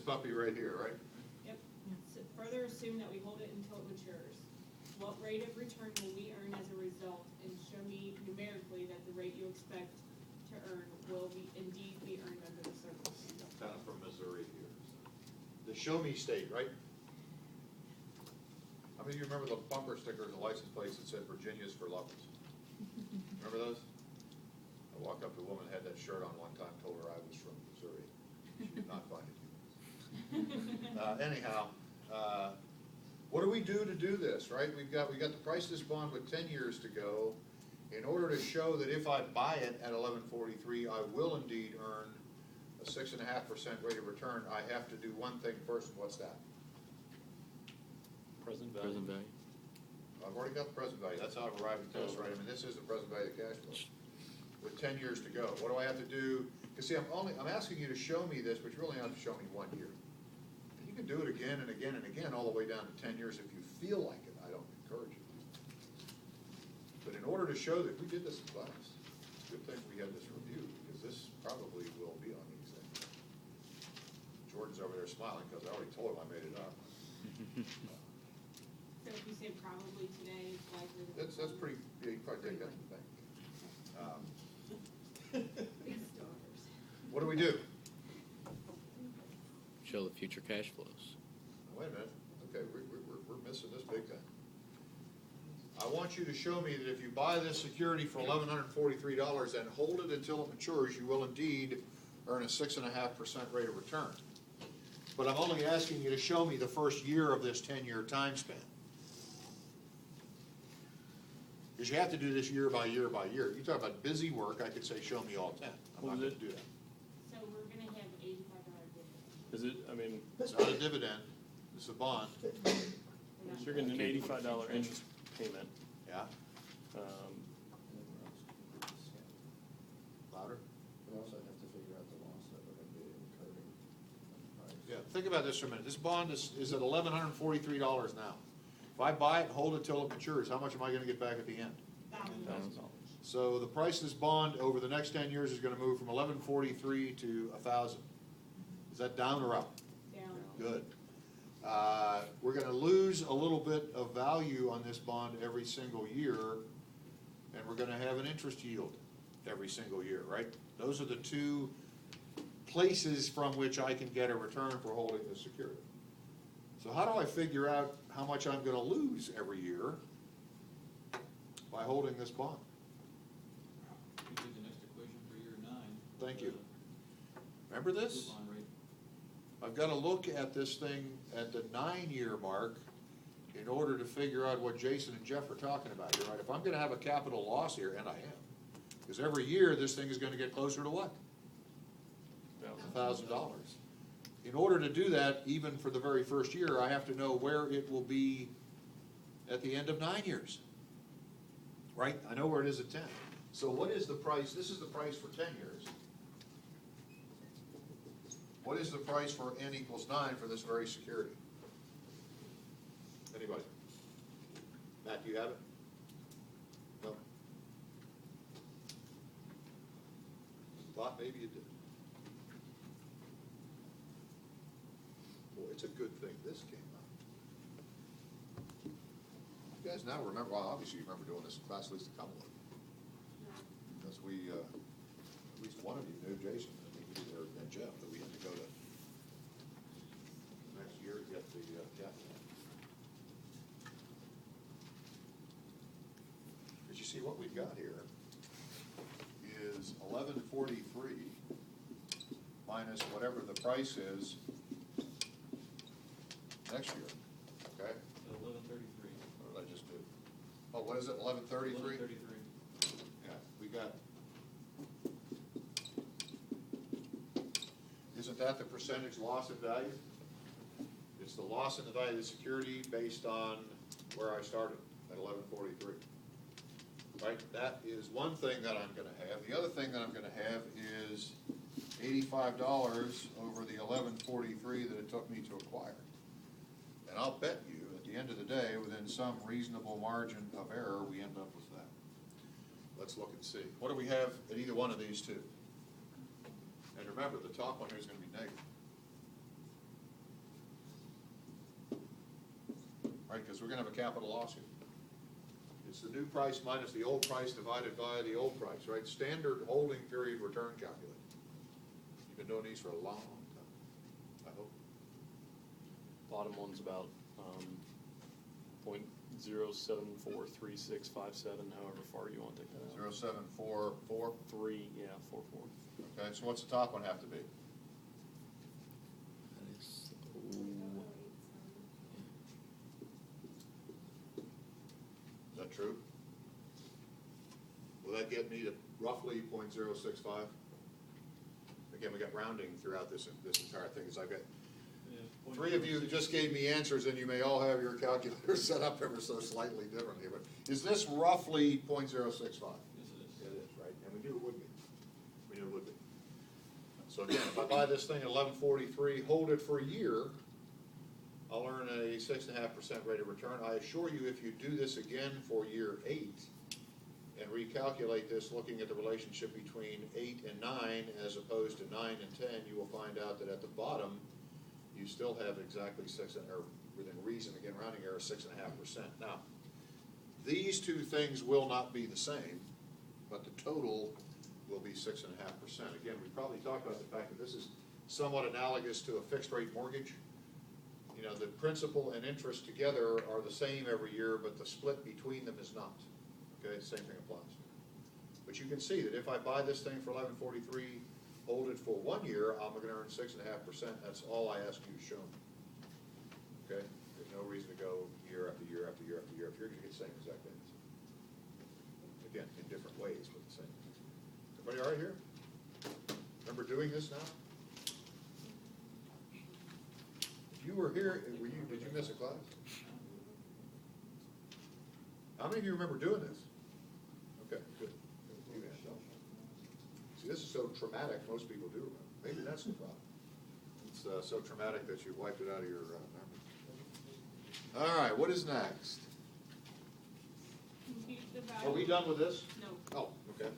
puppy right here, right? Yep. So further assume that we hold it until it matures. What rate of return will we earn as a result? And show me numerically that the rate you expect to earn will be indeed be earned under the circumstances. Kind of from Missouri here. The show me state, right? How many of you remember the bumper stickers and license plates that said Virginia's for lovers? Remember those? I walked up to a woman, had that shirt on one time, told her I was from Missouri. She did not find it humorous. Anyhow, what do we do to do this, right? We got the price of this bond with 10 years to go. In order to show that if I buy it at 11.43, I will indeed earn a 6.5% rate of return, I have to do one thing first, and what's that? Present value. Present value. I've already got the present value, that's how I've arrived at this, right? I mean, this is the present value of cash flow. With 10 years to go, what do I have to do? Because see, I'm asking you to show me this, but you really have to show me 1 year. And you can do it again and again and again, all the way down to 10 years if you feel like it. I don't encourage it. But in order to show that, we did this in class. It's a good thing we had this review, because this probably will be on these things. Jordan's over there smiling, because I already told him I made it up. So if you say probably today, it's likely that. That's pretty, yeah, you probably take that to the bank. Big starters. What do we do? Show the future cash flows. Wait a minute, okay, we're missing this big time. I want you to show me that if you buy this security for $1,143 and hold it until it matures, you will indeed earn a 6.5% rate of return. But I'm only asking you to show me the first year of this 10-year time span. Because you have to do this year by year by year. You talk about busy work, I could say, show me all 10. I'm not going to do that. So we're gonna have $85 dividend. Is it, I mean, It's not a dividend, it's a bond. you're getting an $85 interest payment. Yeah? Um, Louder? We also have to figure out the loss that we're gonna be incurring on the price. Yeah, think about this for a minute. This bond is at $1,143 now. If I buy it and hold it till it matures, how much am I gonna get back at the end? $1,000. So the price of this bond over the next 10 years is gonna move from 1143 to 1,000. Is that down or up? Down. Good. We're gonna lose a little bit of value on this bond every single year, and we're gonna have an interest yield every single year, right? Those are the two places from which I can get a return for holding the security. So how do I figure out how much I'm gonna lose every year by holding this bond? You did the next equation for year 9. Thank you. Remember this? Coupon rate. I've got to look at this thing at the 9-year mark in order to figure out what Jason and Jeff are talking about here, right? If I'm gonna have a capital loss here, and I am, because every year this thing is gonna get closer to what? $1,000. In order to do that, even for the very first year, I have to know where it will be at the end of 9 years. Right? I know where it is at 10. So what is the price? This is the price for 10 years. What is the price for n equals 9 for this very security? Anybody? Matt, do you have it? No? Thought maybe you did. Boy, it's a good thing this came out. You guys now remember, well, obviously you remember doing this in class, at least a couple of them. Because we, at least one of you knew Jason, and Jeff, that we had to go to next year to get the debt. Because you see, what we've got here is 1143 minus whatever the price is next year, okay? 1133. What did I just do? Oh, what is it, 1133? 1133. Yeah, we got. Isn't that the percentage loss in value? It's the loss in the value of the security based on where I started at 1143. Right? That is one thing that I'm going to have. The other thing that I'm going to have is $85 over the 1143 that it took me to acquire. And I'll bet you, at the end of the day, within some reasonable margin of error, we end up with that. Let's look and see. What do we have at either one of these two? And remember, the top one here is going to be negative. right, because we're gonna have a capital loss here. It's the new price minus the old price divided by the old price, right? Standard holding period return calculator. You've been doing these for a long time, I hope. Bottom one's about, point 0743657, however far you want to take that out. 0744, 44. okay, so what's the top one have to be? That is, Is that true? Will that get me to roughly .065? Again, we got rounding throughout this entire thing, because I've got three of you just gave me answers, and you may all have your calculator set up ever so slightly differently, but is this roughly .065? Yes, it is. It is, right, and we knew it would be. We knew it would be. So again, if I buy this thing at 1143, hold it for a year, I'll earn a 6.5% rate of return. I assure you, if you do this again for year 8, and recalculate this looking at the relationship between 8 and 9 as opposed to 9 and 10, you will find out that at the bottom, you still have exactly or within reason, again, rounding error, 6.5%. Now, these two things will not be the same, but the total will be 6.5%. Again, we probably talked about the fact that this is somewhat analogous to a fixed rate mortgage. You know, the principal and interest together are the same every year, but the split between them is not. Okay, same thing applies. But you can see that if I buy this thing for 1143, hold it for 1 year, I'm gonna earn 6.5%. That's all I ask you to show me. Okay? There's no reason to go year after year after year after year if you're gonna get the same exact answer. Again, in different ways, but the same. Everybody all right here? Remember doing this now? If you were here, did you miss a class? How many of you remember doing this? Okay, good. You guys don't. See, this is so traumatic, most people do remember. Maybe that's the problem. It's so traumatic that you wiped it out of your memory. All right, what is next? Compute the Are we value. done with this? No. Oh, okay.